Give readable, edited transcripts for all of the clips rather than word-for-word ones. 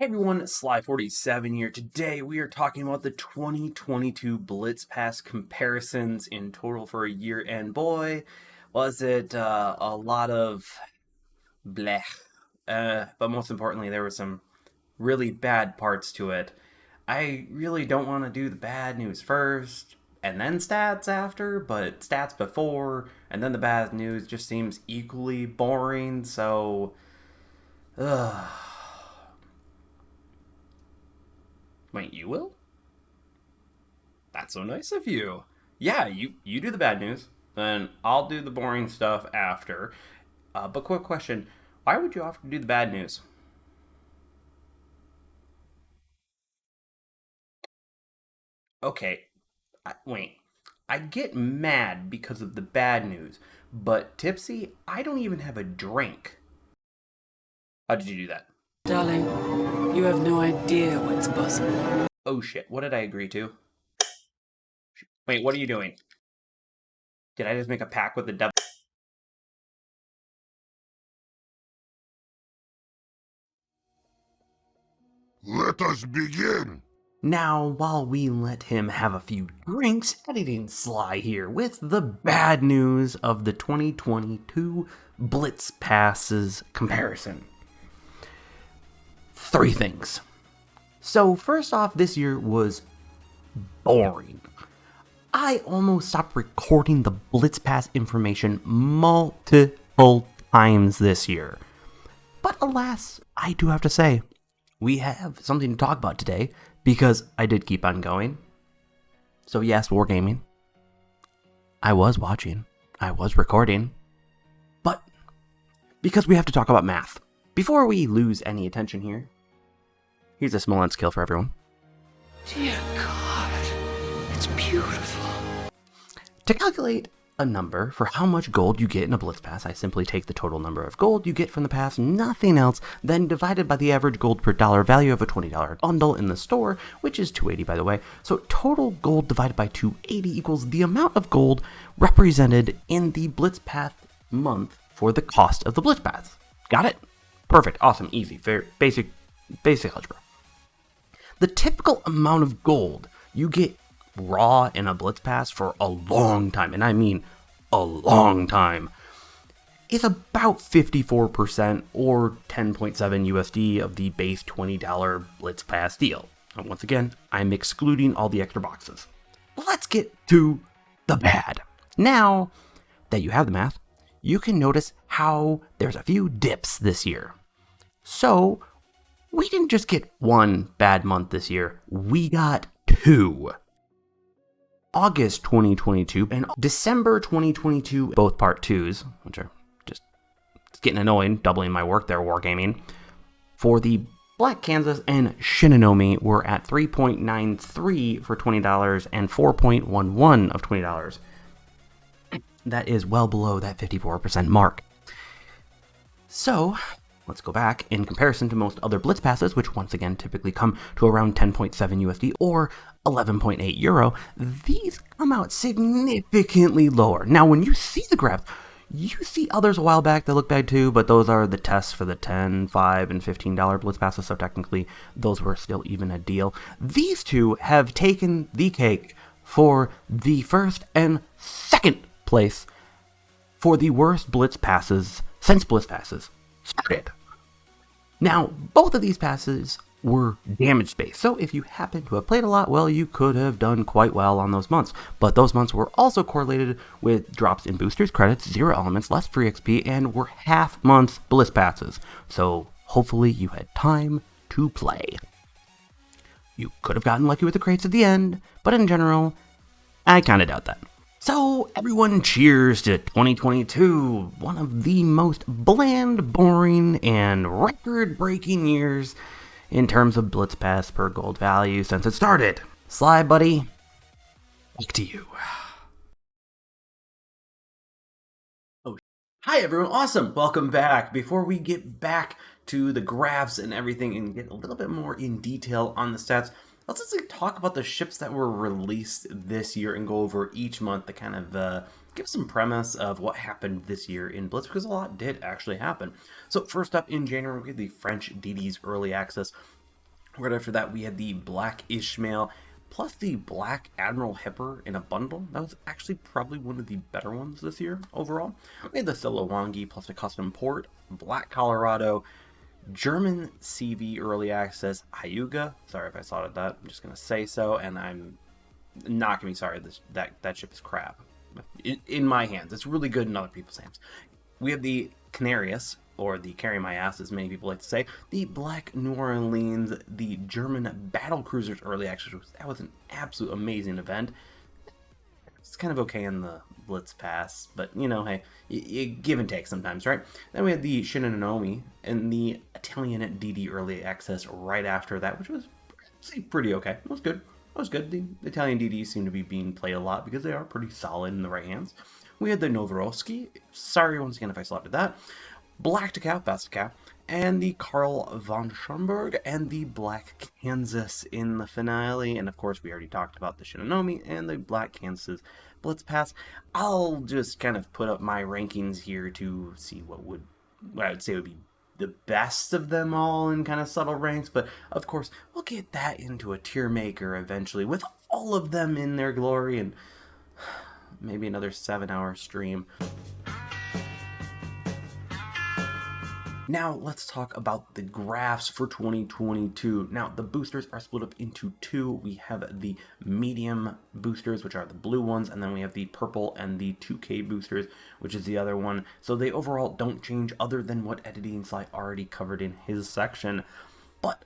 Hey everyone, Sly47 here. Today we are talking about the 2022 Blitz Pass comparisons in total for a year, and boy, was it a lot of blech. But most importantly, there were some really bad parts to it. I really don't want to do the bad news first, and then stats after, but stats before, and then the bad news just seems equally boring, so... Ugh. Wait, you will? That's so nice of you. Yeah, you do the bad news, then I'll do the boring stuff after. But quick question: why would you offer to do the bad news? Okay, wait. I get mad because of the bad news, but tipsy, I don't even have a drink. How did you do that? Darling, you have no idea what's possible. Oh shit! What did I agree to? Wait, what are you doing? Did I just make a pact with the devil? Let us begin. Now, while we let him have a few drinks, editing Sly here with the bad news of the 2022 Blitz Passes comparison. Three things. So, first off, this year was boring. I almost stopped recording the Blitz Pass information multiple times this year. But alas, I do have to say, we have something to talk about today because I did keep on going. So yes, wargaming. I was watching. I was recording. But because we have to talk about math. Before we lose any attention here, here's a Smolensk kill for everyone. Dear God, it's beautiful. To calculate a number for how much gold you get in a Blitz Pass, I simply take the total number of gold you get from the pass, nothing else, then divided by the average gold per dollar value of a $20 bundle in the store, which is 280 by the way. So total gold divided by 280 equals the amount of gold represented in the Blitz Pass month for the cost of the Blitz Pass. Got it? Perfect, awesome, easy, very basic algebra. The typical amount of gold you get raw in a Blitz Pass for a long time, and I mean a long time, is about 54% or 10.7 USD of the base $20 Blitz Pass deal. And once again, I'm excluding all the extra boxes. Let's get to the bad. Now that you have the math, you can notice how there's a few dips this year. So we didn't just get one bad month this year, we got two. August 2022 and December 2022, both part 2s, which are just it's getting annoying, doubling my work there, wargaming. For the Black Kansas and Shinanomi, we're at 3.93 for $20 and 4.11 of $20. That is well below that 54% mark. So, let's go back. In comparison to most other Blitz Passes, which once again typically come to around 10.7 USD or 11.8 euro, these come out significantly lower. Now, when you see the graphs, you see others a while back that look bad too, but those are the tests for the $10, $5, and $15 Blitz Passes, so technically those were still even a deal. These two have taken the cake for the first and second place for the worst Blitz Passes since Blitz Passes started. Now, both of these passes were damage-based, so if you happen to have played a lot, well, you could have done quite well on those months. But those months were also correlated with drops in boosters, credits, 0 elements, less free XP, and were half-month Blitz Passes. So hopefully you had time to play. You could have gotten lucky with the crates at the end, but in general, I kinda doubt that. So everyone cheers to 2022, one of the most bland, boring, and record-breaking years in terms of Blitz Pass per gold value since it started. Sly, buddy, back to you. Oh, hi everyone, awesome, welcome back. Before we get back to the graphs and everything and get a little bit more in detail on the stats, let's just talk about the ships that were released this year and go over each month to kind of give some premise of what happened this year in Blitz, because a lot did actually happen. So first up in January, we had the French DD's Early Access. Right after that, we had the Black Ishmael plus the Black Admiral Hipper in a bundle. That was actually probably one of the better ones this year overall. We had the Silowangi plus a custom port, Black Colorado, German CV early access, Hyuga. Sorry if I slotted that. I'm just gonna say so, and I'm not gonna be sorry. That ship is crap. In my hands, it's really good in other people's hands. We have the Canarius, or the Carry My Ass, as many people like to say, the Black New Orleans, the German battle cruisers early access. That was an absolute amazing event. It's kind of okay in the Blitz Pass, but you know, hey, you give and take sometimes, right? Then we had the Shinanomi and the Italian DD early access right after that, which was pretty okay. It was good. It was good. The Italian DDs seem to be being played a lot because they are pretty solid in the right hands. We had the Novorossiysk. Sorry once again if I slotted that. Black Takao, Best Takao, and the Karl von Schomburg, and the Black Kansas in the finale. And of course, we already talked about the Shinanomi and the Black Kansas Blitz Pass. I'll just kind of put up my rankings here to see what I would say would be the best of them all in kind of subtle ranks. But of course, we'll get that into a tier maker eventually with all of them in their glory and maybe another 7-hour stream. Now let's talk about the graphs for 2022. Now the boosters are split up into two. We have the medium boosters, which are the blue ones, and then we have the purple and the 2K boosters, which is the other one. So they overall don't change other than what Editing Sly already covered in his section. But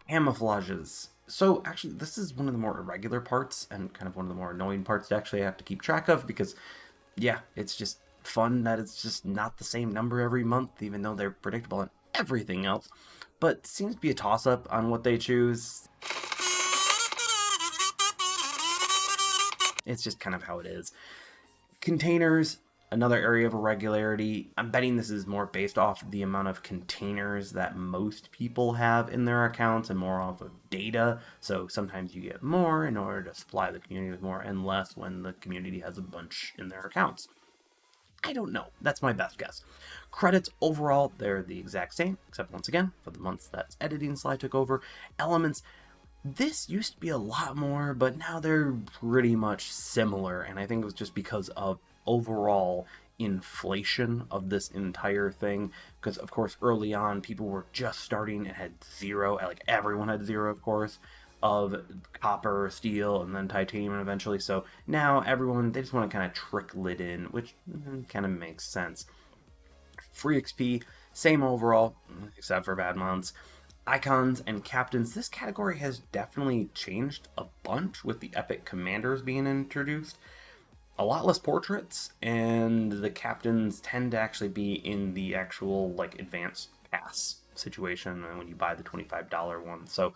camouflages. So actually this is one of the more irregular parts and kind of one of the more annoying parts to actually have to keep track of because, yeah, it's just fun that it's just not the same number every month, even though they're predictable and everything else. But seems to be a toss-up on what they choose. It's just kind of how it is. Containers, another area of irregularity. I'm betting this is more based off the amount of containers that most people have in their accounts and more off of data. So sometimes you get more in order to supply the community with more and less when the community has a bunch in their accounts. I don't know. That's my best guess. Credits overall, they're the exact same, except once again, for the months that Editing Sly took over. Elements, this used to be a lot more, but now they're pretty much similar, and I think it was just because of overall inflation of this entire thing, because of course early on people were just starting and had zero, like everyone had zero of course, of copper, steel, and then titanium eventually. So now everyone, they just want to kind of trickle it in, which kind of makes sense. Free XP, same overall, except for bad months. Icons and captains, this category has definitely changed a bunch with the epic commanders being introduced. A lot less portraits, and the captains tend to actually be in the actual like advanced pass situation when you buy the $25 one. So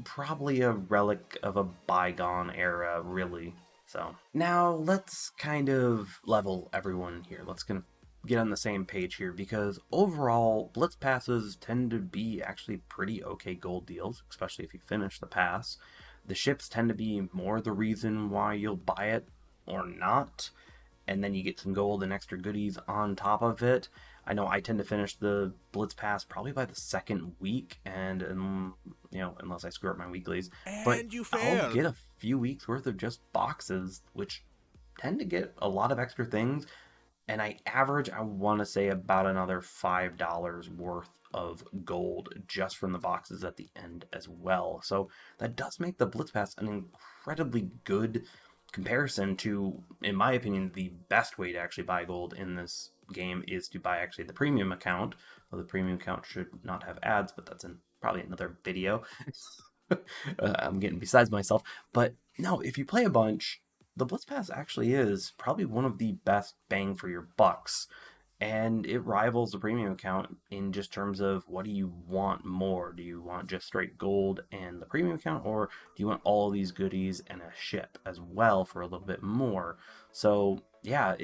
probably a relic of a bygone era, really. So now let's kind of level everyone here. Let's kind of get on the same page here, because overall Blitz passes tend to be actually pretty okay gold deals, especially if you finish the pass. The ships tend to be more the reason why you'll buy it or not, and then you get some gold and extra goodies on top of it. I know I tend to finish the Blitz Pass probably by the second week, and you know, unless I screw up my weeklies, but I'll get a few weeks worth of just boxes, which tend to get a lot of extra things, and I average, I want to say, about another $5 worth of gold just from the boxes at the end as well. So that does make the Blitz Pass an incredibly good comparison to, in my opinion, the best way to actually buy gold in this game is to buy actually the premium account. Well, the premium account should not have ads, but that's in probably another video. I'm getting besides myself. But no, if you play a bunch, the Blitz Pass actually is probably one of the best bang for your bucks. And it rivals the premium account in just terms of, what do you want more? Do you want just straight gold and the premium account, or do you want all these goodies and a ship as well for a little bit more? So yeah,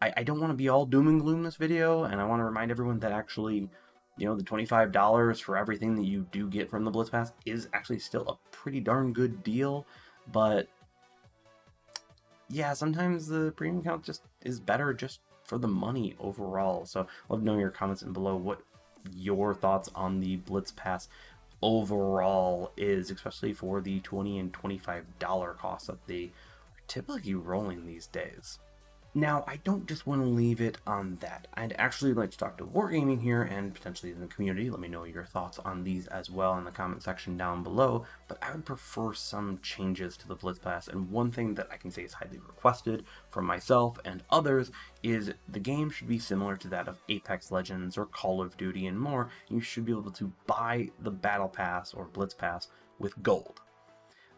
I don't want to be all doom and gloom this video, and I want to remind everyone that actually, you know, the $25 for everything that you do get from the Blitz Pass is actually still a pretty darn good deal. But yeah, sometimes the premium account just is better just for the money overall. So love knowing your comments and below what your thoughts on the Blitz Pass overall is, especially for the $20 and $25 costs that they are typically rolling these days. Now, I don't just want to leave it on that. I'd actually like to talk to Wargaming here and potentially in the community. Let me know your thoughts on these as well in the comment section down below. But I would prefer some changes to the Blitz Pass. And one thing that I can say is highly requested from myself and others is the game should be similar to that of Apex Legends or Call of Duty and more. You should be able to buy the Battle Pass or Blitz Pass with gold.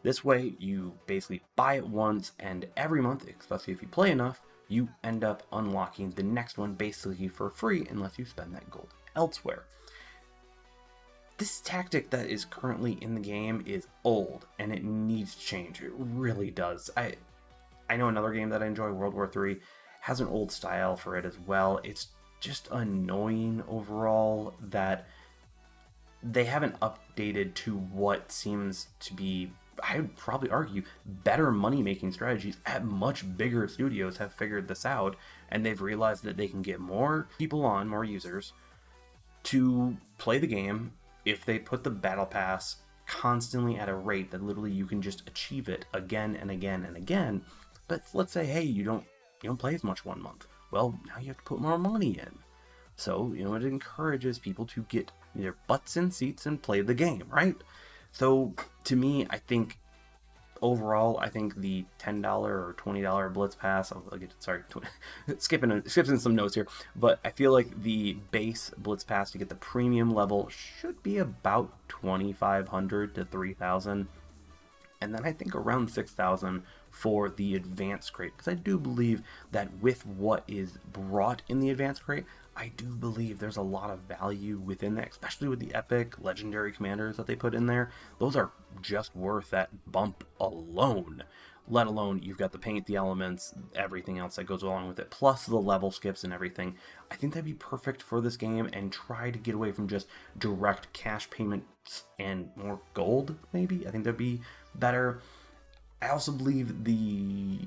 This way, you basically buy it once, and every month, especially if you play enough, you end up unlocking the next one basically for free unless you spend that gold elsewhere. This tactic that is currently in the game is old and it needs change. It really does. I know another game that I enjoy, World War III, has an old style for it as well. It's just annoying overall that they haven't updated to what seems to be, I would probably argue, better money-making strategies at much bigger studios have figured this out, and they've realized that they can get more people on, more users, to play the game if they put the Battle Pass constantly at a rate that literally you can just achieve it again and again and again. But let's say, hey, you don't play as much one month. Well, now you have to put more money in. So, it encourages people to get their butts in seats and play the game, right? So, to me, I think, overall, I think the $10 or $20 Blitz Pass, skipping some notes here, but I feel like the base Blitz Pass to get the premium level should be about $2,500 to $3,000, and then I think around $6,000 for the advanced crate, because I do believe that with what is brought in the advanced crate, I do believe there's a lot of value within that, especially with the epic legendary commanders that they put in there. Those are just worth that bump alone, let alone you've got the paint, the elements, everything else that goes along with it, plus the level skips and everything. I think that'd be perfect for this game, and try to get away from just direct cash payments and more gold, maybe. I think that'd be better. I also believe the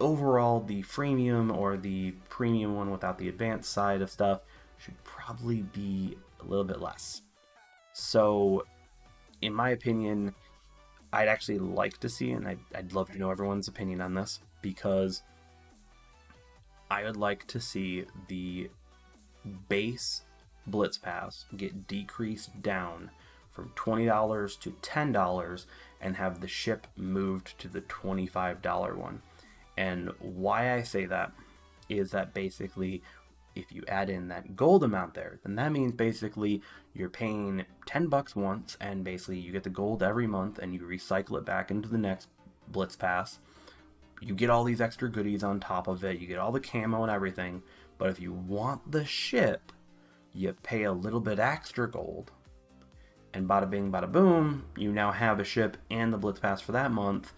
overall, the freemium or the premium one without the advanced side of stuff should probably be a little bit less. So, in my opinion, I'd actually like to see, and I'd love to know everyone's opinion on this, because I would like to see the base Blitz Pass get decreased down from $20 to $10 and have the ship moved to the $25 one. And why I say that is that basically if you add in that gold amount there, then that means basically you're paying $10 once, and basically you get the gold every month and you recycle it back into the next Blitz Pass. You get all these extra goodies on top of it, you get all the camo and everything, but if you want the ship, you pay a little bit extra gold, and bada bing bada boom, you now have a ship and the Blitz Pass for that month.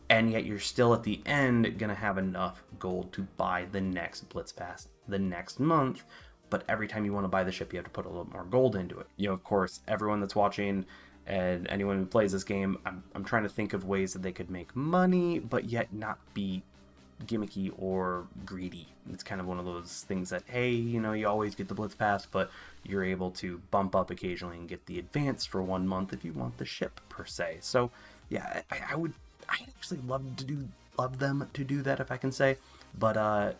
And yet you're still at the end going to have enough gold to buy the next Blitz Pass the next month. But every time you want to buy the ship, you have to put a little more gold into it. Of course, everyone that's watching and anyone who plays this game, I'm trying to think of ways that they could make money, but yet not be gimmicky or greedy. It's kind of one of those things that, hey, you always get the Blitz Pass, but you're able to bump up occasionally and get the advance for 1 month if you want the ship, per se. So, yeah, I'd actually love them to do that, if I can say, but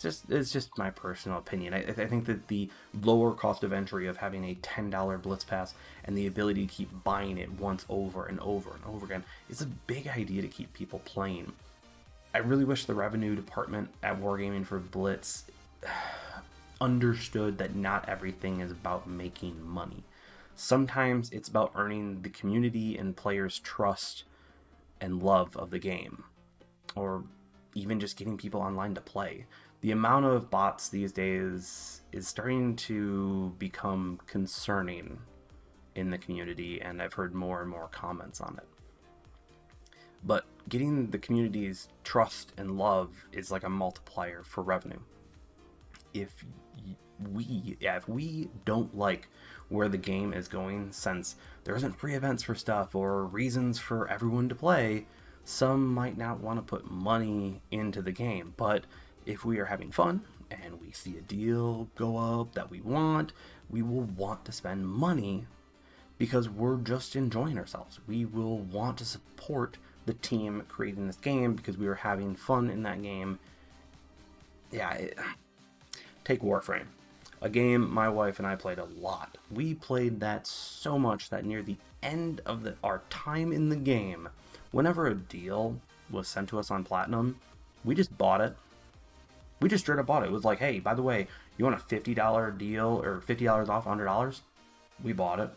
it's just my personal opinion. I think that the lower cost of entry of having a $10 Blitz Pass and the ability to keep buying it once over and over and over again is a big idea to keep people playing. I really wish the revenue department at Wargaming for Blitz understood that not everything is about making money. Sometimes it's about earning the community and players' trust and love of the game, or even just getting people online to play. The amount of bots these days is starting to become concerning in the community, and I've heard more and more comments on it. But getting the community's trust and love is like a multiplier for revenue. If we don't like where the game is going, since there isn't free events for stuff or reasons for everyone to play, some might not want to put money into the game. But if we are having fun and we see a deal go up that we want, we will want to spend money because we're just enjoying ourselves. We will want to support the team creating this game because we are having fun in that game. Yeah, take Warframe. A game my wife and I played a lot. We played that so much that near the end of our time in the game, whenever a deal was sent to us on Platinum, we just bought it. We just straight up bought it. It was like, hey, by the way, you want a $50 deal or $50 off $100? We bought it.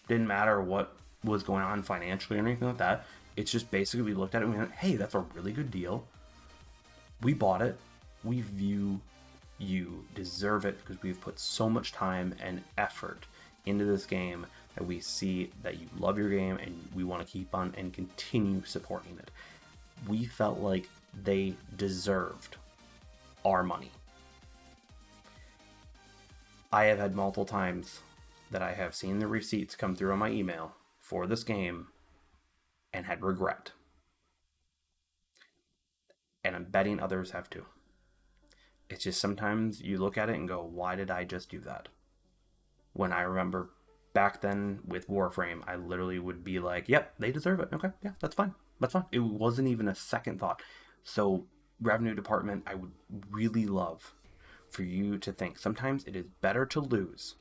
Didn't matter what was going on financially or anything like that. It's just basically we looked at it and we went, hey, that's a really good deal. We bought it. We view you deserve it because we've put so much time and effort into this game that we see that you love your game and we want to keep on and continue supporting it. We felt like they deserved our money. I have had multiple times that I have seen the receipts come through on my email for this game and had regret. And I'm betting others have too. It's just sometimes you look at it and go, why did I just do that? When I remember back then with Warframe, I literally would be like, yep, they deserve it. Okay, yeah, that's fine. That's fine. It wasn't even a second thought. So, revenue department, I would really love for you to think sometimes it is better to lose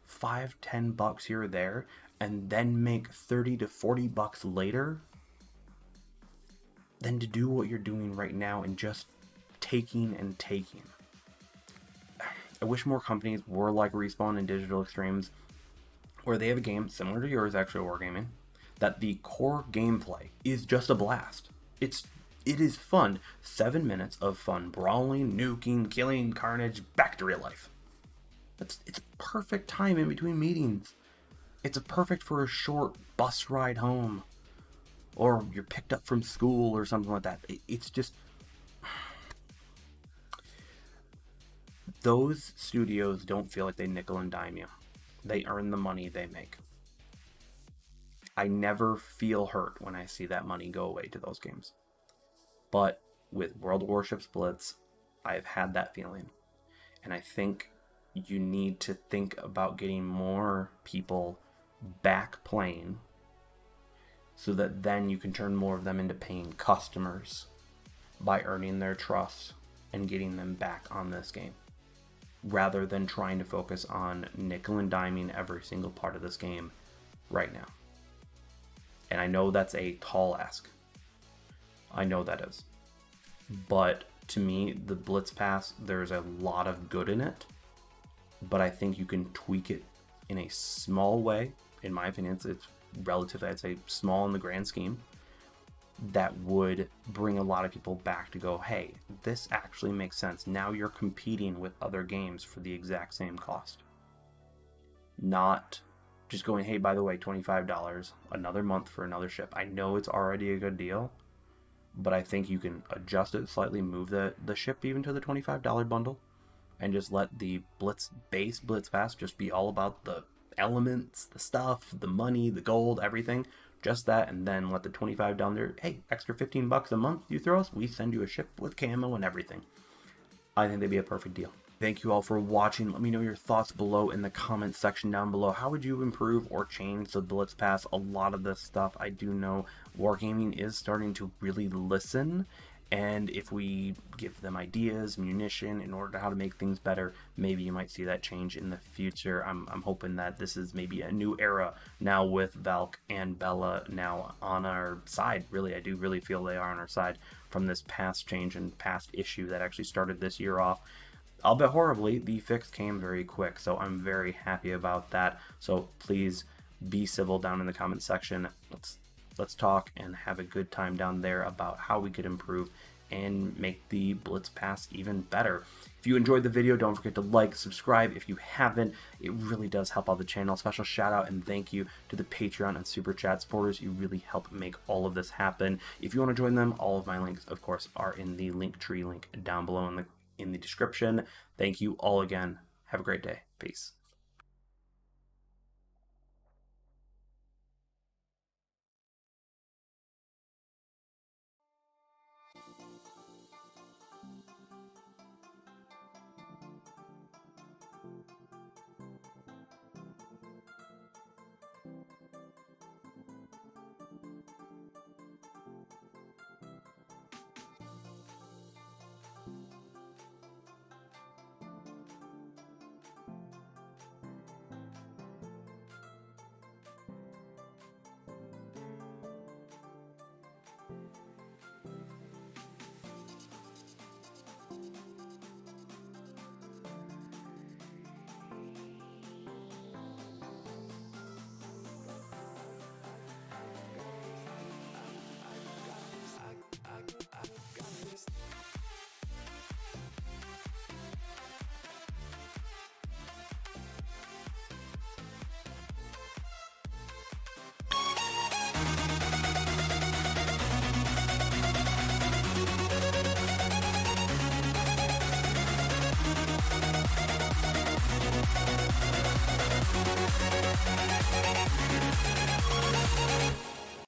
$5-10 here or there and then make $30 to $40 later than to do what you're doing right now and just taking and taking. I wish more companies were like Respawn and Digital Extremes, where they have a game similar to yours, actually, Wargaming, that the core gameplay is just a blast. It is fun. 7 minutes of fun, brawling, nuking, killing, carnage, back to real life. It's perfect time in between meetings. It's perfect for a short bus ride home, or you're picked up from school or something like that. It's just, those studios don't feel like they nickel and dime you. They earn the money they make. I never feel hurt when I see that money go away to those games. But with World Warships Blitz, I've had that feeling. And I think you need to think about getting more people back playing so that then you can turn more of them into paying customers by earning their trust and getting them back on this game, rather than trying to focus on nickel and diming every single part of this game right now. And I know that's a tall ask. I know that is. But to me, the Blitz Pass, there's a lot of good in it, but I think you can tweak it in a small way. In my opinion, it's relatively, I'd say, small in the grand scheme, that would bring a lot of people back to go, hey, this actually makes sense. Now you're competing with other games for the exact same cost. Not just going, hey, by the way, $25, another month for another ship. I know it's already a good deal, but I think you can adjust it slightly, move the ship even to the $25 bundle, and just let the Blitz Pass just be all about the elements, the stuff, the money, the gold, everything. Just that, and then let the $25 down there. Hey, extra $15 a month you throw us, we send you a ship with camo and everything. I think they'd be a perfect deal. Thank you all for watching. Let me know your thoughts below in the comments section down below. How would you improve or change the Blitz Pass? A lot of this stuff, I do know Wargaming is starting to really listen, and if we give them ideas, munition, in order to how to make things better, maybe you might see that change in the future. I'm hoping that this is maybe a new era now with Valk and Bella now on our side. Really, I do really feel they are on our side from this past change and past issue that actually started this year off. Albeit horribly, the fix came very quick, so I'm very happy about that. So please be civil down in the comment section. Let's talk and have a good time down there about how we could improve and make the Blitz Pass even better. If you enjoyed the video, don't forget to like, subscribe if you haven't. It really does help out the channel. Special shout out and thank you to the Patreon and Super Chat supporters. You really help make all of this happen. If you want to join them, all of my links, of course, are in the Linktree link down below in the description. Thank you all again. Have a great day. Peace.